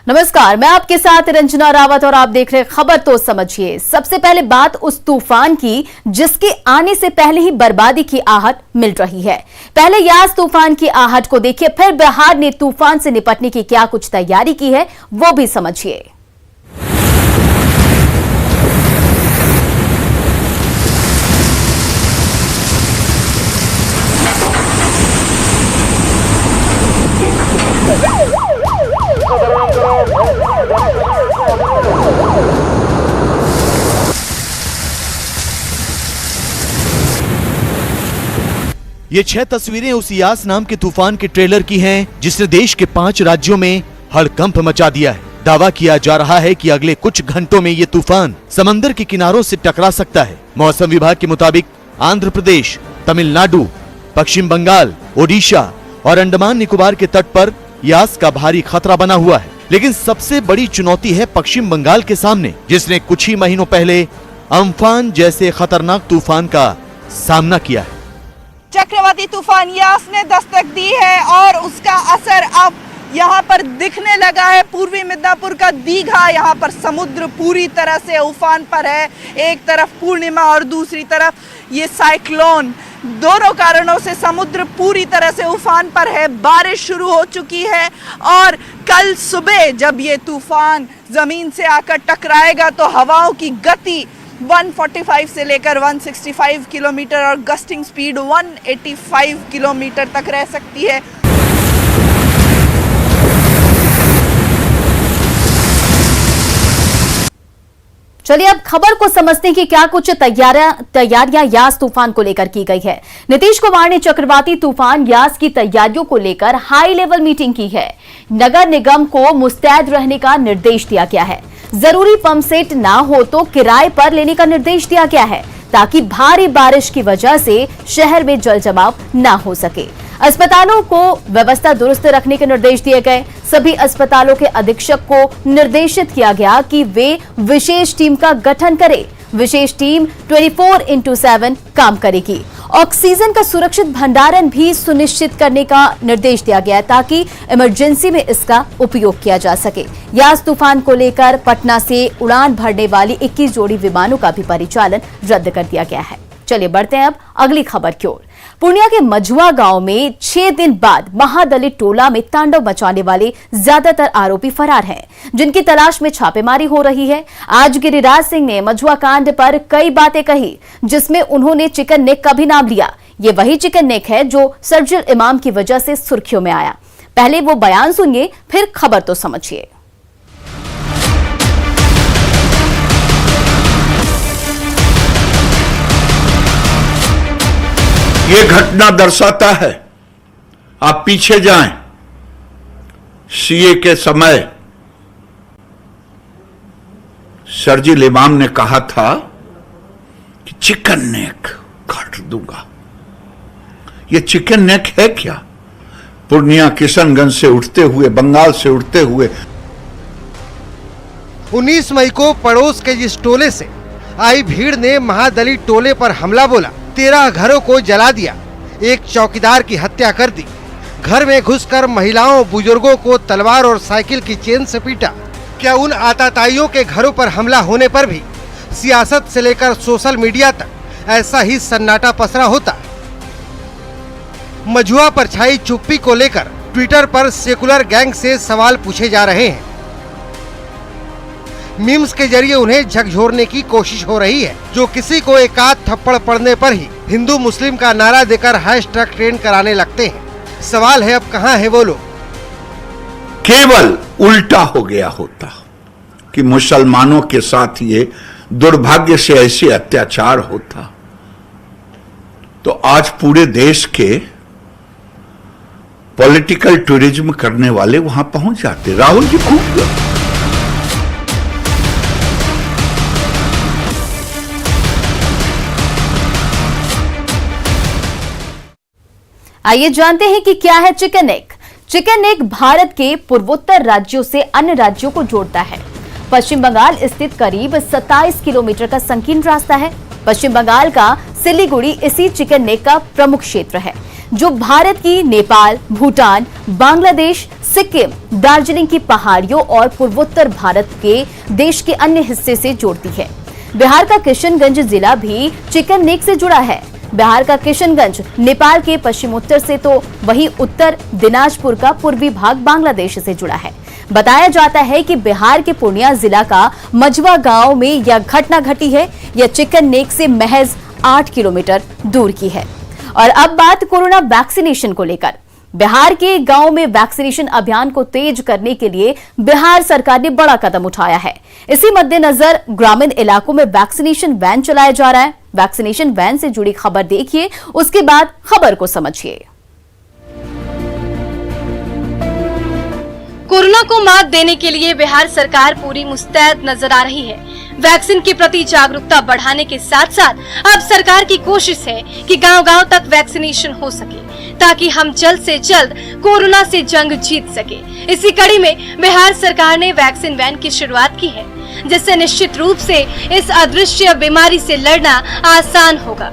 नमस्कार, मैं आपके साथ रंजना रावत और आप देख रहे खबर तो समझिए। सबसे पहले बात उस तूफान की जिसके आने से पहले ही बर्बादी की आहट मिल रही है। पहले यास तूफान की आहट को देखिए, फिर बिहार ने तूफान से निपटने की क्या कुछ तैयारी की है वो भी समझिए। ये 6 तस्वीरें उस यास नाम के तूफान के ट्रेलर की हैं, जिसने देश के 5 राज्यों में हड़कंप मचा दिया है। दावा किया जा रहा है कि अगले कुछ घंटों में ये तूफान समंदर के किनारों से टकरा सकता है। मौसम विभाग के मुताबिक आंध्र प्रदेश, तमिलनाडु, पश्चिम बंगाल, ओडिशा और अंडमान निकोबार के तट पर यास का भारी खतरा बना हुआ है। लेकिन सबसे बड़ी चुनौती है पश्चिम बंगाल के सामने, जिसने कुछ ही महीनों पहले अम्फान जैसे खतरनाक तूफान का सामना किया है। चक्रवाती तूफान यास ने दस्तक दी है और उसका असर अब यहाँ पर दिखने लगा है। पूर्वी मिदनापुर का दीघा, यहाँ पर समुद्र पूरी तरह से उफान पर है। एक तरफ पूर्णिमा और दूसरी तरफ ये साइक्लोन। दोनों कारणों से समुद्र पूरी तरह से उफान पर है। बारिश शुरू हो चुकी है और कल सुबह जब ये तूफान जमीन से आकर टकराएगा तो हवाओं की गति 145 से लेकर 165 किलोमीटर और गस्टिंग स्पीड 185 किलोमीटर तक रह सकती है। चलिए अब खबर को समझते हैं कि क्या कुछ तैयारियां यास तूफान को लेकर की गई है। नीतीश कुमार ने चक्रवाती तूफान यास की तैयारियों को लेकर हाई लेवल मीटिंग की है। नगर निगम को मुस्तैद रहने का निर्देश दिया गया है। जरूरी पंप सेट ना हो तो किराए पर लेने का निर्देश दिया गया है ताकि भारी बारिश की वजह से शहर में जल जमाव ना हो सके। अस्पतालों को व्यवस्था दुरुस्त रखने के निर्देश दिए गए। सभी अस्पतालों के अधीक्षक को निर्देशित किया गया कि वे विशेष टीम का गठन करें। विशेष टीम 24/7 काम करेगी। ऑक्सीजन का सुरक्षित भंडारण भी सुनिश्चित करने का निर्देश दिया गया ताकि इमरजेंसी में इसका उपयोग किया जा सके। यास तूफान को लेकर पटना से उड़ान भरने वाली 21 जोड़ी विमानों का भी परिचालन रद्द कर दिया गया है। चलिए बढ़ते हैं अब अगली खबर की ओर। पूर्णिया के मझुआ गांव में 6 दिन बाद महादलित टोला में तांडव मचाने वाले ज्यादातर आरोपी फरार हैं, जिनकी तलाश में छापेमारी हो रही है। आज गिरिराज सिंह ने मझुआ कांड पर कई बातें कही, जिसमें उन्होंने चिकन नेक का भी नाम लिया। ये वही चिकन नेक है जो सर्जिल इमाम की वजह से सुर्खियों में आया। पहले वो बयान सुनिए, फिर खबर तो समझिए। ये घटना दर्शाता है, आप पीछे जाएं, सीए के समय सर्जिल इमाम ने कहा था कि चिकन नेक काट दूंगा। ये चिकन नेक है क्या? पूर्णिया किशनगंज से उठते हुए, बंगाल से उठते हुए 19 मई को पड़ोस के जिस टोले से आई भीड़ ने महादलित टोले पर हमला बोला, 13 घरों को जला दिया, एक चौकीदार की हत्या कर दी, घर में घुसकर महिलाओं बुजुर्गों को तलवार और साइकिल की चेन से पीटा। क्या उन आताताइयों के घरों पर हमला होने पर भी सियासत से लेकर सोशल मीडिया तक ऐसा ही सन्नाटा पसरा होता? मझुआ पर छाई चुप्पी को लेकर ट्विटर पर सेकुलर गैंग से सवाल पूछे जा रहे हैं। मीम्स के जरिए उन्हें झकझोरने की कोशिश हो रही है, जो किसी को एक आध थप्पड़ पड़ने पर ही हिंदू मुस्लिम का नारा देकर हैशटैग ट्रेंड कराने लगते हैं। सवाल है अब कहां है वो लोग? केवल उल्टा हो गया होता कि मुसलमानों के साथ ये दुर्भाग्य से ऐसे अत्याचार होता तो आज पूरे देश के पॉलिटिकल टूरिज्म करने वाले वहां पहुंच जाते। राहुल जी खूब। आइए जानते हैं कि क्या है chicken neck. Chicken neck Bharat के पूर्वोत्तर राज्यों से अन्य राज्यों को जोड़ता है। पश्चिम बंगाल स्थित करीब 27 किलोमीटर का संकीर्ण रास्ता है। पश्चिम बंगाल का सिलीगुड़ी इसी चिकन नेक का प्रमुख क्षेत्र है, जो भारत की नेपाल, भूटान, बांग्लादेश सिक्किम, दार्जिलिंग की पहाड़ियों और पूर्वोत्तर भारत के देश के अन्य हिस्से से जोड़ती है। बिहार का किशनगंज जिला भी चिकन नेक से जुड़ा है। बिहार का किशनगंज नेपाल के पश्चिमोत्तर से तो वहीं उत्तर दिनाजपुर का पूर्वी भाग बांग्लादेश से जुड़ा है। बताया जाता है कि बिहार के पूर्णिया जिला का मजवा गांव में यह घटना घटी है। यह चिकन नेक से महज 8 किलोमीटर दूर की है। और अब बात कोरोना वैक्सीनेशन को लेकर। बिहार के गांव में वैक्सीनेशन अभियान को तेज करने के लिए बिहार सरकार ने बड़ा कदम उठाया है। इसी मद्देनजर ग्रामीण इलाकों में वैक्सीनेशन वैन चलाया जा रहा है। वैक्सीनेशन वैन से जुड़ी खबर देखिए, उसके बाद खबर को समझिए। कोरोना को मात देने के लिए बिहार सरकार पूरी मुस्तैद नजर आ रही है। वैक्सीन के प्रति जागरूकता बढ़ाने के साथ साथ अब सरकार की कोशिश है कि गांव-गांव तक वैक्सीनेशन हो सके, ताकि हम जल्द से जल्द कोरोना से जंग जीत सके। इसी कड़ी में बिहार सरकार ने वैक्सीन वैन की शुरुआत की है, जिससे निश्चित रूप से इस अदृश्य बीमारी से लड़ना आसान होगा।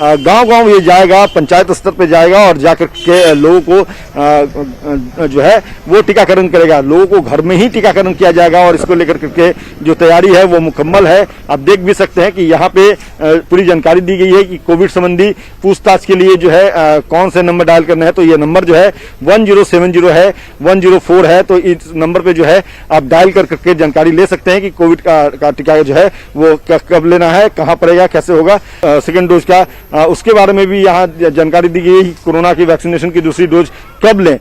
गांव-गांव ये जाएगा, पंचायत स्तर पे जाएगा और जाकर के लोगों को जो है वो टीकाकरण करेगा। लोगों को घर में ही टीकाकरण किया जाएगा और इसको लेकर के जो तैयारी है वो मुकम्मल है। आप देख भी सकते हैं कि यहाँ पे पूरी जानकारी दी गई है कि कोविड संबंधी पूछताछ के लिए जो है कौन से नंबर डायल करना है। तो ये नंबर जो है 1070 है, 104 है। तो इस नंबर पे जो है आप डायल करके जानकारी ले सकते हैं कि कोविड का टीका जो है वो कब लेना है, कहाँ पड़ेगा, कैसे होगा, सेकेंड डोज का उसके बारे में भी यहाँ जानकारी दी गई है। कोरोना की वैक्सीनेशन की दूसरी डोज कब लें।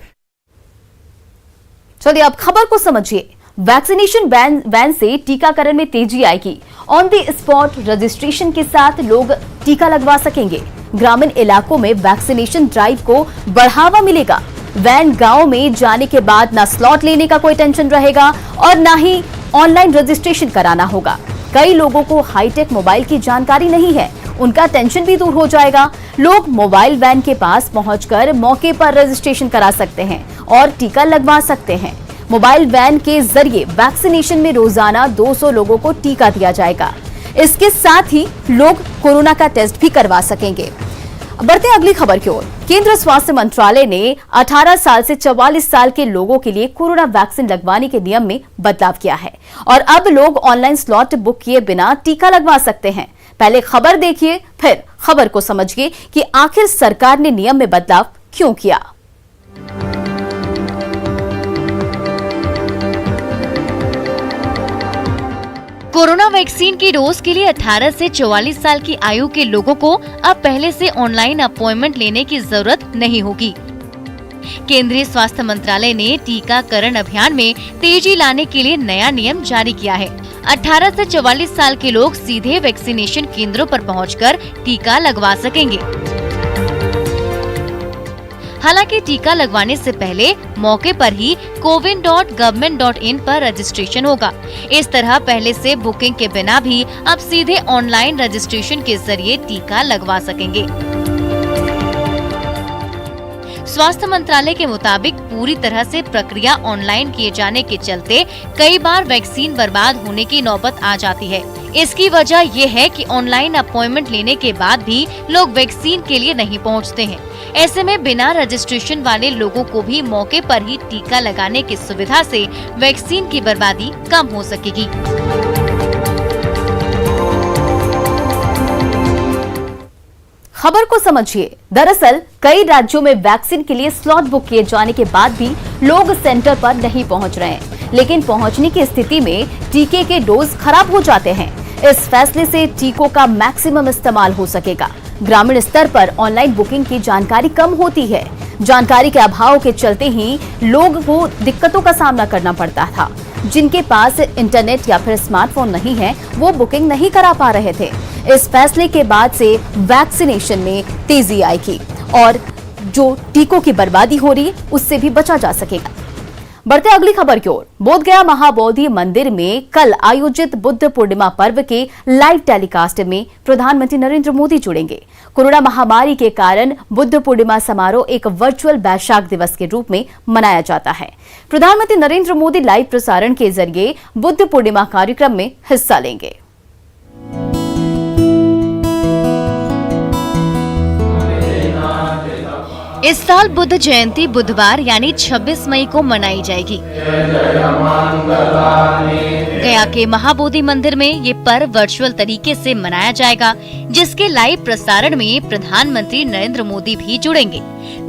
चलिए अब खबर को समझिए। वैक्सीनेशन वैन से टीकाकरण में तेजी आएगी। ऑन द स्पॉट रजिस्ट्रेशन के साथ लोग टीका लगवा सकेंगे। ग्रामीण इलाकों में वैक्सीनेशन ड्राइव को बढ़ावा मिलेगा। वैन गांव में जाने के बाद ना स्लॉट लेने का कोई टेंशन रहेगा और ना ही ऑनलाइन रजिस्ट्रेशन कराना होगा। कई लोगों को हाईटेक मोबाइल की जानकारी नहीं है, उनका टेंशन भी दूर हो जाएगा। लोग मोबाइल वैन के पास पहुंचकर मौके पर रजिस्ट्रेशन करा सकते हैं और टीका लगवा सकते हैं। मोबाइल वैन के जरिए वैक्सीनेशन में रोजाना 200 लोगों को टीका दिया जाएगा। इसके साथ ही लोग कोरोना का टेस्ट भी करवा सकेंगे। बढ़ते हैं अगली खबर की ओर। केंद्र स्वास्थ्य मंत्रालय ने 18 साल से 44 साल के लोगों के लिए कोरोना वैक्सीन लगवाने के नियम में बदलाव किया है और अब लोग ऑनलाइन स्लॉट बुक किए बिना टीका लगवा सकते हैं। पहले खबर देखिए, फिर खबर को समझिए कि आखिर सरकार ने नियम में बदलाव क्यों किया। कोरोना वैक्सीन की डोज के लिए 18 से 44 साल की आयु के लोगों को अब पहले से ऑनलाइन अपॉइंटमेंट लेने की जरूरत नहीं होगी। केंद्रीय स्वास्थ्य मंत्रालय ने टीकाकरण अभियान में तेजी लाने के लिए नया नियम जारी किया है। 18 से 44 साल के लोग सीधे वैक्सीनेशन केंद्रों पर पहुंचकर टीका लगवा सकेंगे। हालांकि टीका लगवाने से पहले मौके पर ही cowin.government.in पर रजिस्ट्रेशन होगा। इस तरह पहले से बुकिंग के बिना भी अब सीधे ऑनलाइन रजिस्ट्रेशन के जरिए टीका लगवा सकेंगे। स्वास्थ्य मंत्रालय के मुताबिक पूरी तरह से प्रक्रिया ऑनलाइन किए जाने के चलते कई बार वैक्सीन बर्बाद होने की नौबत आ जाती है। इसकी वजह ये है कि ऑनलाइन अपॉइंटमेंट लेने के बाद भी लोग वैक्सीन के लिए नहीं पहुंचते हैं। ऐसे में बिना रजिस्ट्रेशन वाले लोगों को भी मौके पर ही टीका लगाने की सुविधा से वैक्सीन की बर्बादी कम हो सकेगी। खबर को समझिए। दरअसल कई राज्यों में वैक्सीन के लिए स्लॉट बुक किए जाने के बाद भी लोग सेंटर पर नहीं पहुंच रहे हैं, लेकिन पहुंचने की स्थिति में टीके के डोज खराब हो जाते हैं। इस फैसले से टीकों का मैक्सिमम इस्तेमाल हो सकेगा। ग्रामीण स्तर पर ऑनलाइन बुकिंग की जानकारी कम होती है। जानकारी के अभाव के चलते ही लोगों को दिक्कतों का सामना करना पड़ता था। जिनके पास इंटरनेट या फिर स्मार्टफोन नहीं है, वो बुकिंग नहीं करा पा रहे थे। इस फैसले के बाद से वैक्सीनेशन में तेजी आएगी और जो टीकों की बर्बादी हो रही है उससे भी बचा जा सकेगा। बढ़ते अगली खबर की ओर। बोधगया महाबोधि मंदिर में कल आयोजित बुद्ध पूर्णिमा पर्व के लाइव टेलीकास्ट में प्रधानमंत्री नरेंद्र मोदी जुड़ेंगे। कोरोना महामारी के कारण बुद्ध पूर्णिमा समारोह एक वर्चुअल वैशाख दिवस के रूप में मनाया जाता है। प्रधानमंत्री नरेंद्र मोदी लाइव प्रसारण के जरिए बुद्ध पूर्णिमा कार्यक्रम में हिस्सा लेंगे। इस साल बुद्ध जयंती बुधवार यानी 26 मई को मनाई जाएगी। गया के महाबोधि मंदिर में ये पर्व वर्चुअल तरीके से मनाया जाएगा, जिसके लाइव प्रसारण में प्रधानमंत्री नरेंद्र मोदी भी जुड़ेंगे।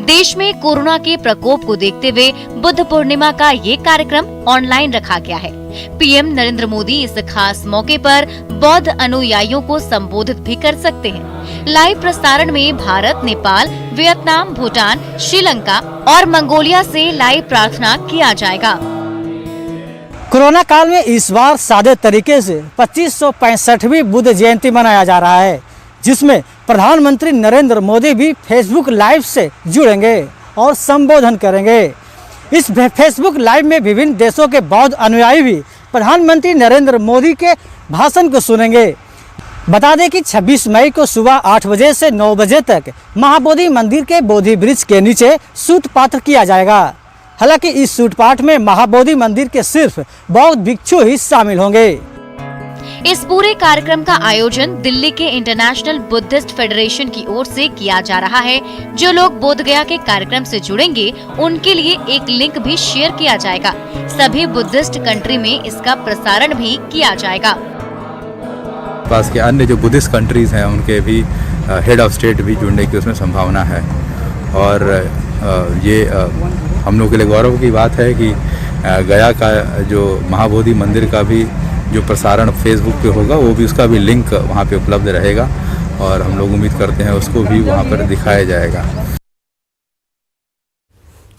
देश में कोरोना के प्रकोप को देखते हुए बुद्ध पूर्णिमा का ये कार्यक्रम ऑनलाइन रखा गया है। पीएम नरेंद्र मोदी इस खास मौके पर बौद्ध अनुयायियों को संबोधित भी कर सकते हैं। लाइव प्रसारण में भारत, नेपाल, वियतनाम, भूटान, श्रीलंका और मंगोलिया से लाइव प्रार्थना किया जाएगा। कोरोना काल में इस बार सादे तरीके से 2565वीं बुद्ध जयंती मनाया जा रहा है, जिसमें प्रधानमंत्री नरेंद्र मोदी भी फेसबुक लाइव से जुड़ेंगे और संबोधन करेंगे। इस फेसबुक लाइव में विभिन्न देशों के बौद्ध अनुयायी भी प्रधानमंत्री नरेंद्र मोदी के भाषण को सुनेंगे। बता दें कि 26 मई को सुबह 8 बजे से 9 बजे तक महाबोधि मंदिर के बोधि वृक्ष के नीचे सूत पाठ किया जाएगा। हालांकि इस सूत पाठ में महाबोधि मंदिर के सिर्फ बौद्ध भिक्षु ही शामिल होंगे। इस पूरे कार्यक्रम का आयोजन दिल्ली के इंटरनेशनल बुद्धिस्ट फेडरेशन की ओर से किया जा रहा है। जो लोग बोध गया के कार्यक्रम से जुड़ेंगे, उनके लिए एक लिंक भी शेयर किया जाएगा। सभी बुद्धिस्ट कंट्री में इसका प्रसारण भी किया जाएगा। पास के अन्य जो बुद्धिस्ट कंट्रीज हैं, उनके भी हेड ऑफ स्टेट भी जुड़ने की उसमें संभावना है। और ये हम लोग के लिए गौरव की बात है कि गया का जो महाबोधि मंदिर का भी जो प्रसारण फेसबुक पे होगा, वो भी उसका भी लिंक वहाँ पे उपलब्ध रहेगा और हम लोग उम्मीद करते हैं उसको भी वहाँ पर दिखाया जाएगा।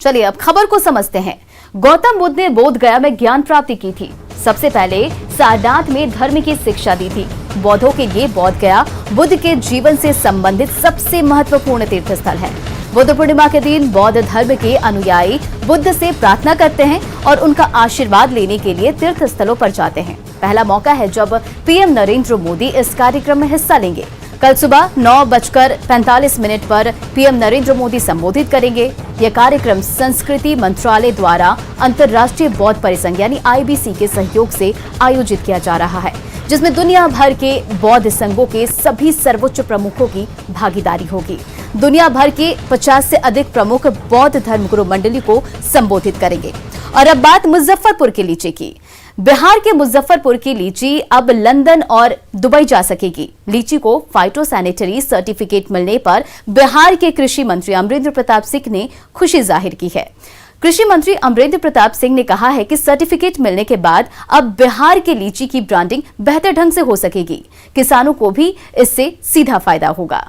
चलिए अब खबर को समझते हैं। गौतम बुद्ध ने बोध गया में ज्ञान प्राप्ति की थी। सबसे पहले सारनाथ में धर्म की शिक्षा दी थी। बौद्धों के लिए बोध गया बुद्ध के जीवन से संबंधित सबसे महत्वपूर्ण तीर्थ स्थल है। बुद्ध पूर्णिमा के दिन बौद्ध धर्म के अनुयायी बुद्ध से प्रार्थना करते हैं और उनका आशीर्वाद लेने के लिए तीर्थ स्थलों पर जाते हैं। पहला मौका है जब पीएम नरेंद्र मोदी इस कार्यक्रम में हिस्सा लेंगे। कल सुबह 9:45 पर पीएम नरेंद्र मोदी संबोधित करेंगे। यह कार्यक्रम संस्कृति मंत्रालय द्वारा अंतर्राष्ट्रीय बौद्ध परिसंघ यानी IBC के सहयोग से आयोजित किया जा रहा है, जिसमें दुनिया भर के बौद्ध संघों के सभी सर्वोच्च प्रमुखों की भागीदारी होगी। दुनिया भर के 50 से अधिक प्रमुख बौद्ध धर्मगुरु मंडली को संबोधित करेंगे। और अब बात मुजफ्फरपुर के लीची की। बिहार के मुजफ्फरपुर की लीची अब लंदन और दुबई जा सकेगी। लीची को फाइटोसैनिटरी सर्टिफिकेट मिलने पर बिहार के कृषि मंत्री अमरेंद्र प्रताप सिंह ने खुशी जाहिर की है। कृषि मंत्री अमरेंद्र प्रताप सिंह ने कहा है कि सर्टिफिकेट मिलने के बाद अब बिहार के लीची की ब्रांडिंग बेहतर ढंग से हो सकेगी। किसानों को भी इससे सीधा फायदा होगा।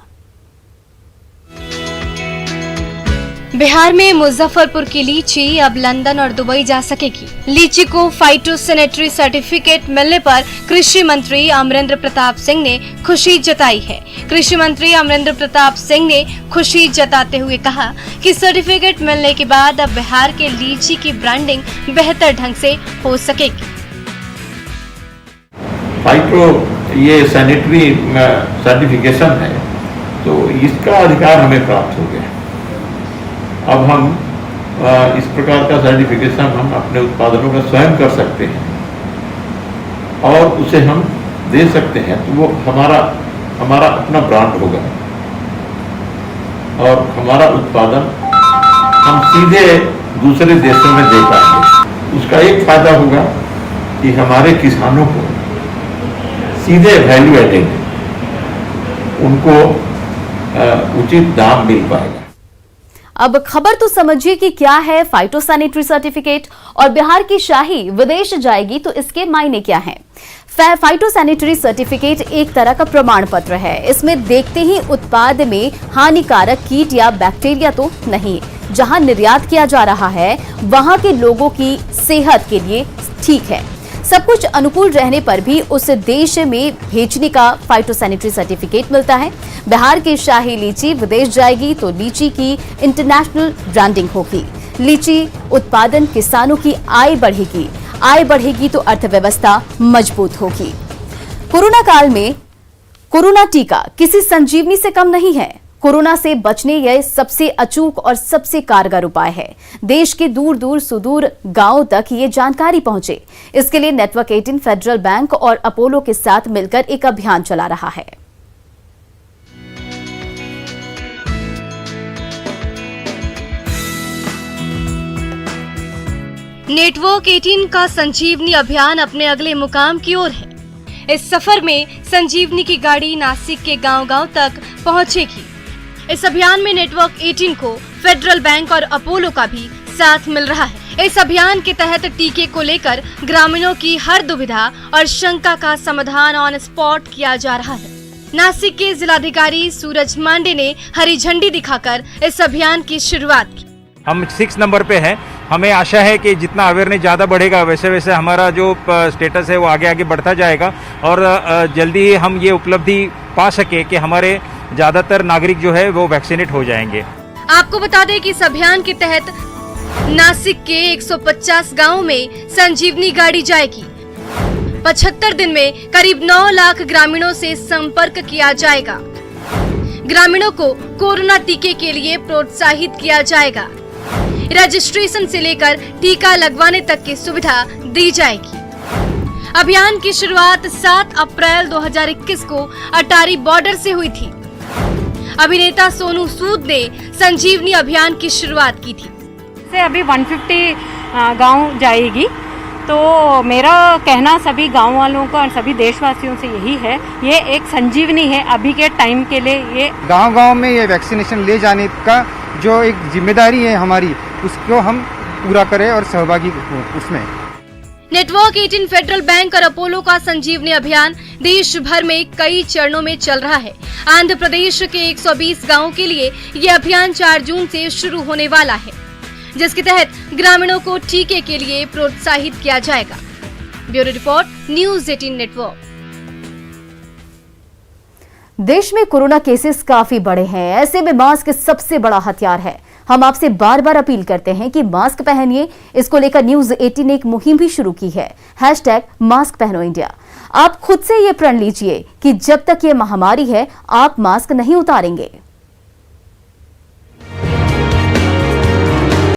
बिहार में मुजफ्फरपुर की लीची अब लंदन और दुबई जा सकेगी। लीची को फाइटोसैनिटरी सर्टिफिकेट मिलने पर कृषि मंत्री अमरेंद्र प्रताप सिंह ने खुशी जताई है। कृषि मंत्री अमरेंद्र प्रताप सिंह ने खुशी जताते हुए कहा कि सर्टिफिकेट मिलने के बाद अब बिहार के लीची की ब्रांडिंग बेहतर ढंग से हो सकेगी। फाइटो ये सैनिटरी सर्टिफिकेशन है, तो इसका अधिकार हमें प्राप्त हो गया। अब हम इस प्रकार का सर्टिफिकेशन हम अपने उत्पादनों का स्वयं कर सकते हैं और उसे हम दे सकते हैं, तो वो हमारा अपना ब्रांड होगा और हमारा उत्पादन हम सीधे दूसरे देशों में दे पाएंगे। उसका एक फायदा होगा कि हमारे किसानों को सीधे वैल्यू एडेड उनको उचित दाम मिल पाएगा। अब खबर तो समझिए कि क्या है फाइटोसैनिटरी सर्टिफिकेट और बिहार की शाही विदेश जाएगी तो इसके मायने क्या हैं। फाइटोसैनिटरी सर्टिफिकेट एक तरह का प्रमाण पत्र है। इसमें देखते ही उत्पाद में हानिकारक कीट या बैक्टीरिया तो नहीं, जहां निर्यात किया जा रहा है वहां के लोगों की सेहत के लिए ठीक है। सब कुछ अनुकूल रहने पर भी उस देश में भेजने का फाइटोसैनिटरी सर्टिफिकेट मिलता है। बिहार की शाही लीची विदेश जाएगी तो लीची की इंटरनेशनल ब्रांडिंग होगी। लीची उत्पादन किसानों की आय बढ़ेगी तो अर्थव्यवस्था मजबूत होगी। कोरोना काल में कोरोना टीका किसी संजीवनी से कम नहीं है। कोरोना से बचने यह सबसे अचूक और सबसे कारगर उपाय है। देश के दूर दूर सुदूर गांवों तक ये जानकारी पहुंचे, इसके लिए नेटवर्क 18 फेडरल बैंक और अपोलो के साथ मिलकर एक अभियान चला रहा है। नेटवर्क 18 का संजीवनी अभियान अपने अगले मुकाम की ओर है। इस सफर में संजीवनी की गाड़ी नासिक के गांव-गांव तक पहुंचेगी। इस अभियान में नेटवर्क 18 को फेडरल बैंक और अपोलो का भी साथ मिल रहा है। इस अभियान के तहत टीके को लेकर ग्रामीणों की हर दुविधा और शंका का समाधान ऑन स्पॉट किया जा रहा है। नासिक के जिलाधिकारी सूरज मांडे ने हरी झंडी दिखाकर इस अभियान की शुरुआत की। हम 6 नंबर पे हैं। हमें आशा है कि जितना अवेयरनेस ज़्यादा बढ़ेगा वैसे वैसे हमारा जो स्टेटस है वो आगे आगे बढ़ता जाएगा और जल्दी ही हम ये उपलब्धि पा सके कि हमारे ज़्यादातर नागरिक जो है वो वैक्सीनेट हो जाएंगे। आपको बता दें कि इस अभियान के तहत नासिक के 150 गांवों में संजीवनी गाड़ी जाएगी। 75 दिन में करीब 9 लाख ग्रामीणों से संपर्क किया जाएगा। ग्रामीणों को कोरोना टीके के लिए प्रोत्साहित किया जाएगा। रजिस्ट्रेशन से लेकर टीका लगवाने तक की सुविधा दी जाएगी। अभियान की शुरुआत 7 अप्रैल 2021 को अटारी बॉर्डर से हुई थी। अभिनेता सोनू सूद ने संजीवनी अभियान की शुरुआत की थी। से अभी 150 गांव जाएगी, तो मेरा कहना सभी गांव वालों का और सभी देशवासियों से यही है, ये एक संजीवनी है अभी के टाइम के लिए। ये गांव-गांव में ये वैक्सीनेशन ले जाने का जो एक जिम्मेदारी है हमारी, उसको हम पूरा करें और सहभागी हों उसमें। नेटवर्क 18 फेडरल बैंक और अपोलो का संजीवनी अभियान देश भर में कई चरणों में चल रहा है। आंध्र प्रदेश के 120 गांवों के लिए ये अभियान 4 जून से शुरू होने वाला है, जिसके तहत ग्रामीणों को टीके के लिए प्रोत्साहित किया जाएगा। Bureau report, news 18 network. देश में कोरोना केसेस काफी बढ़े हैं, ऐसे में मास्क सबसे बड़ा हथियार है। हम आपसे बार बार अपील करते हैं कि मास्क पहनिए। इसको लेकर न्यूज़ 18 ने एक मुहिम भी शुरू की है, #मास्क पहनो इंडिया। आप खुद से ये प्रण लीजिए कि जब तक ये महामारी है आप मास्क नहीं उतारेंगे।